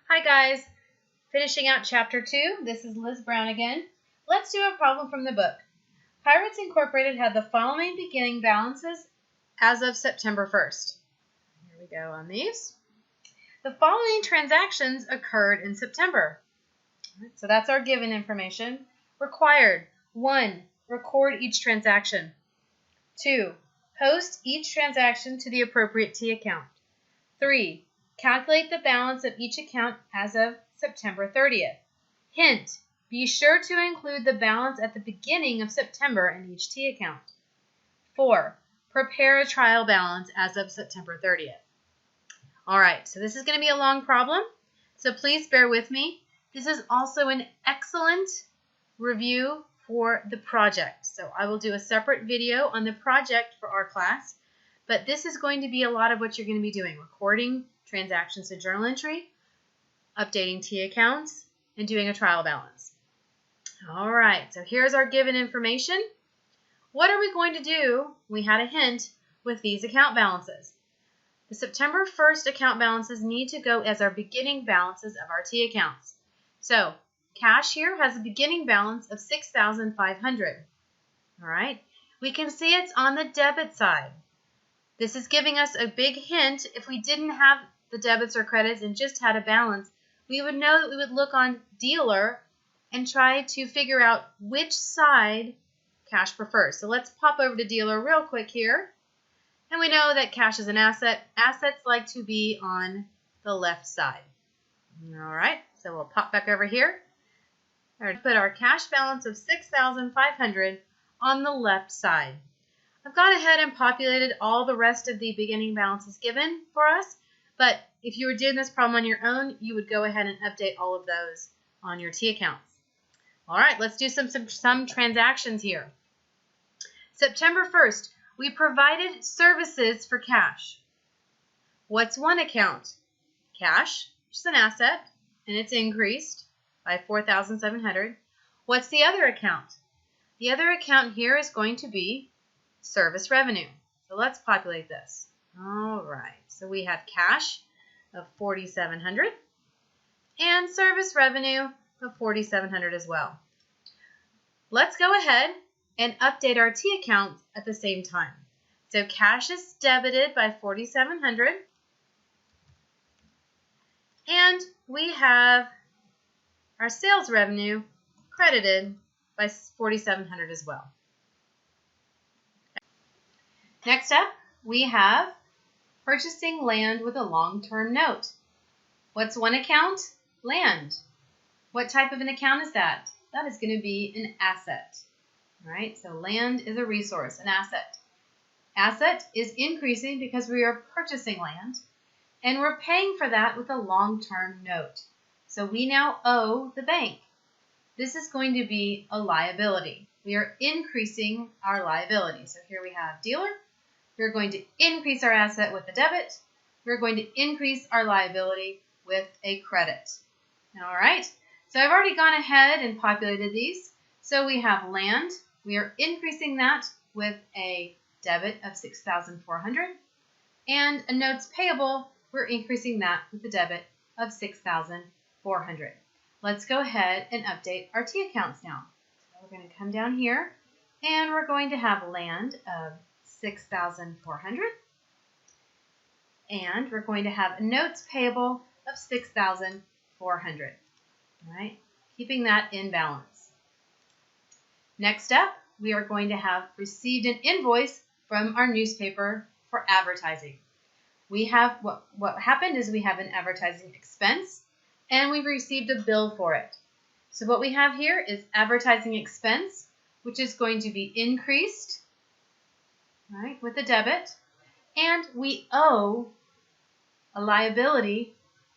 Hi guys, finishing out chapter 2. This is Liz Brown again. Let's do a problem from the book. Pirates Incorporated had the following beginning balances as of September 1st. Here we go on these. The following transactions occurred in September. So that's our given information. Required: 1. Record each transaction. 2. Post each transaction to the appropriate T account. 3. Calculate the balance of each account as of September 30th. Hint: be sure to include the balance at the beginning of September in each T account. 4. Prepare a trial balance as of September 30th. All right, so this is going to be a long problem, so please bear with me. This is also an excellent review for the project. So I will do a separate video on the project for our class, but this is going to be a lot of what you're going to be doing: recording transactions to journal entry, updating T accounts, and doing a trial balance. All right, so here's our given information. What are we going to do? We had a hint with these account balances. The September 1st account balances need to go as our beginning balances of our T accounts. So cash here has a beginning balance of $6,500. All right, we can see it's on the debit side. This is giving us a big hint. If we didn't have the debits or credits and just had a balance, we would know that we would look on dealer and try to figure out which side cash prefers. So let's pop over to dealer real quick here. And we know that cash is an asset. Assets like to be on the left side. All right, so we'll pop back over here. Put our cash balance of $6,500 on the left side. I've gone ahead and populated all the rest of the beginning balances given for us, but if you were doing this problem on your own, you would go ahead and update all of those on your T accounts. All right, let's do some transactions here. September 1st, we provided services for cash. What's one account? Cash, which is an asset, and it's increased by $4,700. What's the other account? The other account here is going to be service revenue. So let's populate this. All right, so we have cash of $4,700 and service revenue of $4,700 as well. Let's go ahead and update our T accounts at the same time. So cash is debited by $4,700, and we have our sales revenue credited by $4,700 as well. Next up, we have purchasing land with a long-term note. What's one account? Land. What type of an account is that? That is going to be an asset. All right, so land is a resource, an asset. Asset is increasing because we are purchasing land, and we're paying for that with a long-term note. So we now owe the bank. This is going to be a liability. We are increasing our liability. So here we have dealer. We're going to increase our asset with a debit. We're going to increase our liability with a credit. All right, so I've already gone ahead and populated these. So we have land. We are increasing that with a debit of $6,400. And a notes payable, we're increasing that with a debit of $6,400. Let's go ahead and update our T accounts now. So we're going to come down here, and we're going to have land of $6,400, and we're going to have notes payable of $6,400. All right, keeping that in balance. Next up, we are going to have received an invoice from our newspaper for advertising. We have what happened is we have an advertising expense, and we've received a bill for it. So what we have here is advertising expense, which is going to be increased, right, with a debit, and we owe a liability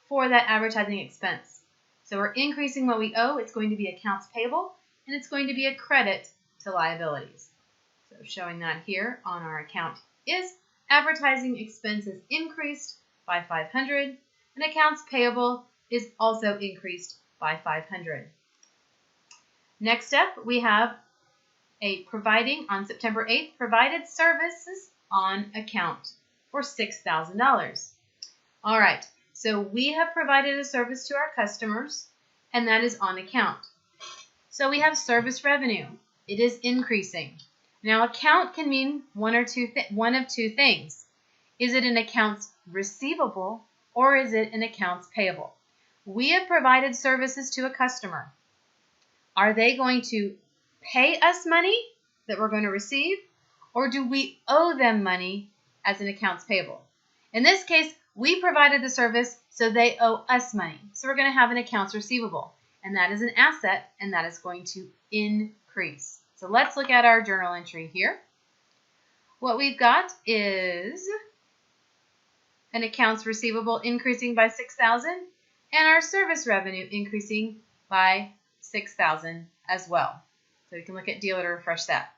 for that advertising expense. So we're increasing what we owe. It's going to be accounts payable, and it's going to be a credit to liabilities. So showing that here on our account is advertising expenses increased by $500, and accounts payable is also increased by $500. Next up, we have providing on September 8th, provided services on account for $6,000. All right, So we have provided a service to our customers, and that is on account. So we have service revenue. It is increasing. Now, account can mean one of two things. Is it an accounts receivable or is it an accounts payable? We have provided services to a customer. Are they going to pay us money that we're going to receive, or do we owe them money as an accounts payable? In this case, we provided the service, so they owe us money. So we're going to have an accounts receivable, and that is an asset, and that is going to increase. So let's look at our journal entry here. What we've got is an accounts receivable increasing by $6,000, and our service revenue increasing by $6,000 as well. So we can look at dealer to refresh that.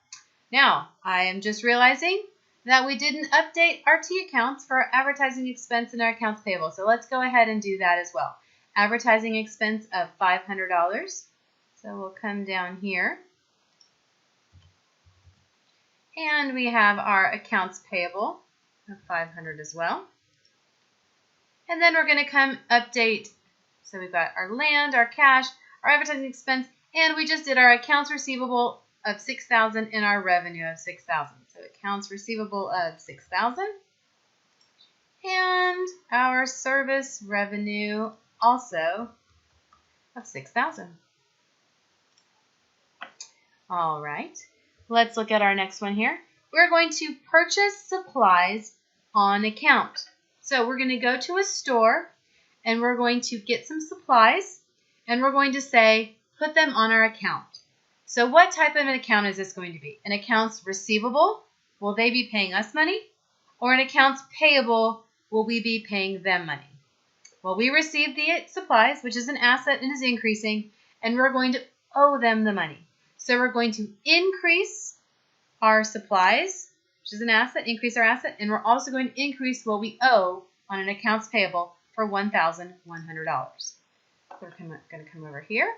Now, I am just realizing that we didn't update our T accounts for our advertising expense and our accounts payable. So let's go ahead and do that as well. Advertising expense of $500. So we'll come down here. And we have our accounts payable of $500 as well. And then we're going to come update. So we've got our land, our cash, our advertising expense, and we just did our accounts receivable of $6,000 and our revenue of $6,000. So accounts receivable of $6,000 and our service revenue also of $6,000. All right, let's look at our next one here. We're going to purchase supplies on account. So we're going to go to a store and we're going to get some supplies and we're going to say, put them on our account. So what type of an account is this going to be? An accounts receivable? Will they be paying us money? Or an accounts payable? Will we be paying them money? Well, we received the supplies, which is an asset and is increasing, and we're going to owe them the money. So we're going to increase our supplies, which is an asset, increase our asset, and we're also going to increase what we owe on an accounts payable for $1,100. We're going to come over here.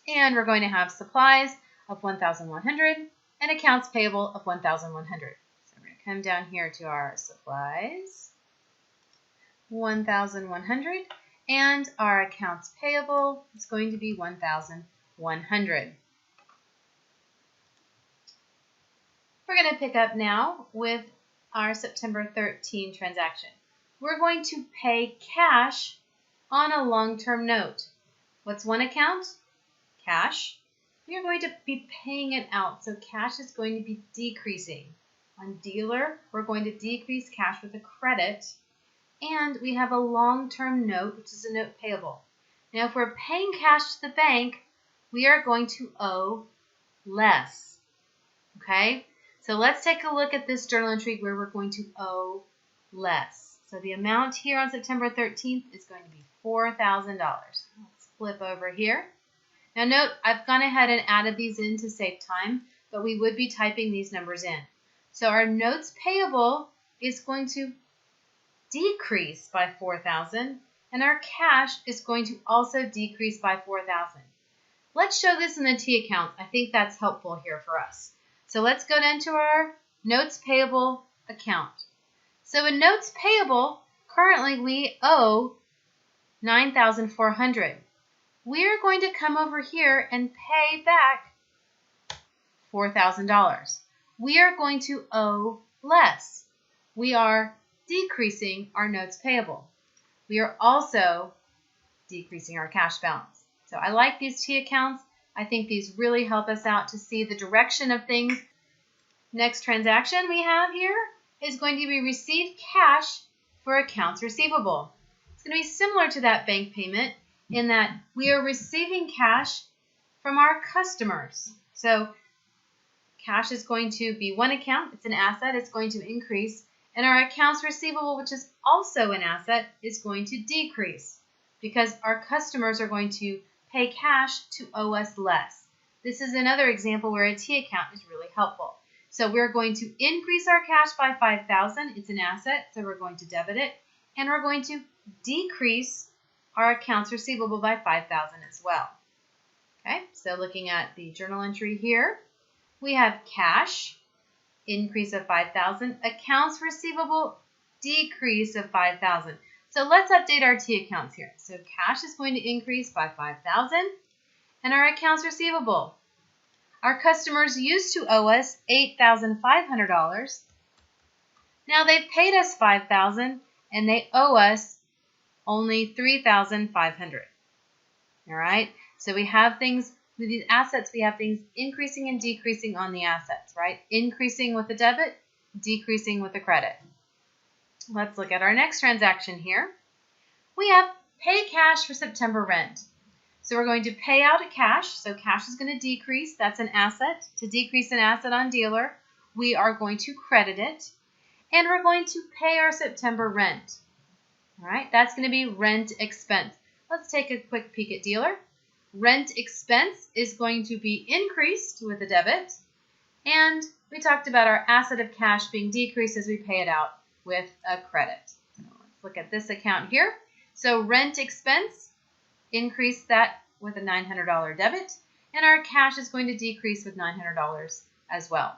And we're going to have supplies of $1,100 and accounts payable of $1,100. So we're going to come down here to our supplies, $1,100, and our accounts payable is going to be $1,100. We're going to pick up now with our September 13 transaction. We're going to pay cash on a long-term note. What's one account? Cash. We are going to be paying it out, so cash is going to be decreasing. On dealer, we're going to decrease cash with a credit, and we have a long-term note, which is a note payable. Now, if we're paying cash to the bank, we are going to owe less. Okay? So let's take a look at this journal entry where we're going to owe less. So the amount here on September 13th is going to be $4,000. Let's flip over here. Now note, I've gone ahead and added these in to save time, but we would be typing these numbers in. So our notes payable is going to decrease by $4,000, and our cash is going to also decrease by $4,000. Let's show this in the T account. I think that's helpful here for us. So let's go down to our notes payable account. So in notes payable, currently we owe $9,400. We're going to come over here and pay back $4,000. We are going to owe less. We are decreasing our notes payable. We are also decreasing our cash balance. So I like these T accounts. I think these really help us out to see the direction of things. Next transaction we have here is going to be received cash for accounts receivable. It's going to be similar to that bank payment in that we are receiving cash from our customers. So cash is going to be one account. It's an asset. It's going to increase. And our accounts receivable, which is also an asset, is going to decrease because our customers are going to pay cash to owe us less. This is another example where a T account is really helpful. So we're going to increase our cash by $5,000. It's an asset, so we're going to debit it. And we're going to decrease our accounts receivable by $5,000 as well. Okay, so looking at the journal entry here, we have cash, increase of $5,000, accounts receivable, decrease of $5,000. So let's update our T accounts here. So cash is going to increase by $5,000, and our accounts receivable. Our customers used to owe us $8,500. Now they've paid us $5,000, and they owe us only $3,500. All right. So we have things with these assets. We have things increasing and decreasing on the assets, right? Increasing with the debit, decreasing with the credit. Let's look at our next transaction here. We have pay cash for September rent. So we're going to pay out a cash. So cash is going to decrease. That's an asset. To decrease an asset on dealer, we are going to credit it. And we're going to pay our September rent. All right, that's going to be rent expense. Let's take a quick peek at dealer. Rent expense is going to be increased with a debit. And we talked about our asset of cash being decreased as we pay it out with a credit. So let's look at this account here. So rent expense, increase that with a $900 debit, and our cash is going to decrease with $900 as well.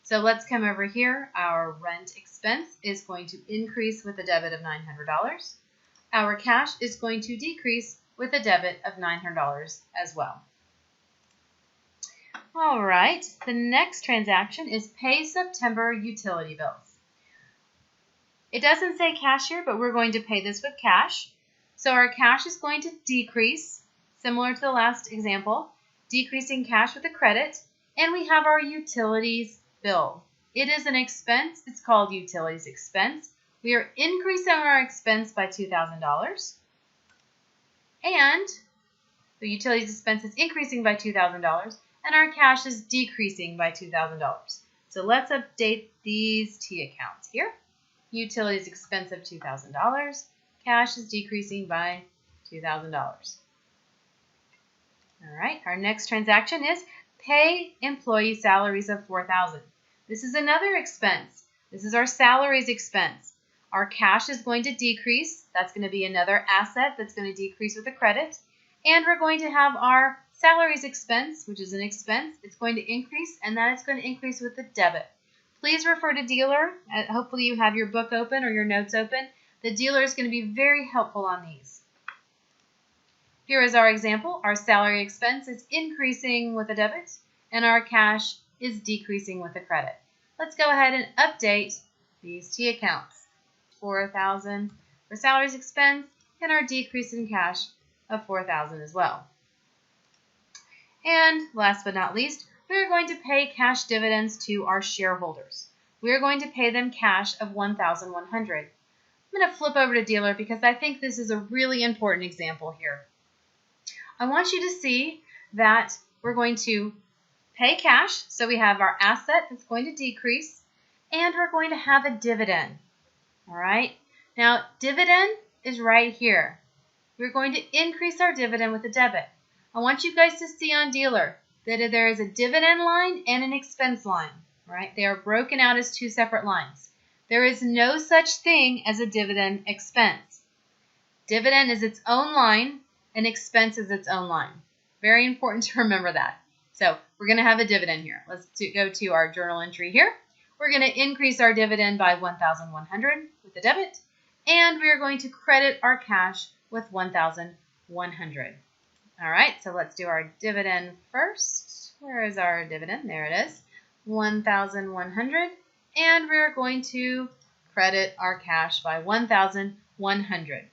So let's come over here. Our rent expense is going to increase with a debit of $900. Our cash is going to decrease with a debit of $900 as well. All right, the next transaction is pay September utility bills. It doesn't say cash here, but we're going to pay this with cash. So our cash is going to decrease, similar to the last example, decreasing cash with a credit, and we have our utilities bill. It is an expense. It's called utilities expense. We are increasing our expense by $2,000, and the utilities expense is increasing by $2,000, and our cash is decreasing by $2,000. So let's update these T accounts here. Utilities expense of $2,000. Cash is decreasing by $2,000. All right, our next transaction is pay employee salaries of $4,000. This is another expense. This is our salaries expense. Our cash is going to decrease. That's going to be another asset that's going to decrease with a credit. And we're going to have our salaries expense, which is an expense. It's going to increase, and that is going to increase with the debit. Please refer to dealer. Hopefully you have your book open or your notes open. The dealer is going to be very helpful on these. Here is our example. Our salary expense is increasing with a debit, and our cash is decreasing with a credit. Let's go ahead and update these T accounts. $4,000 for salaries expense, and our decrease in cash of $4,000 as well. And last but not least, we are going to pay cash dividends to our shareholders. We are going to pay them cash of $1,100. I'm going to flip over to dealer because I think this is a really important example here. I want you to see that we're going to pay cash, so we have our asset that's going to decrease, and we're going to have a dividend. All right, now dividend is right here. We're going to increase our dividend with a debit. I want you guys to see on dealer that there is a dividend line and an expense line. Right? They are broken out as two separate lines. There is no such thing as a dividend expense. Dividend is its own line, and expense is its own line. Very important to remember that. So we're going to have a dividend here. Let's go to our journal entry here. We're going to increase our dividend by $1,100 with the debit, and we are going to credit our cash with $1,100. All right, so let's do our dividend first. Where is our dividend? There it is, $1,100, and we're going to credit our cash by $1,100.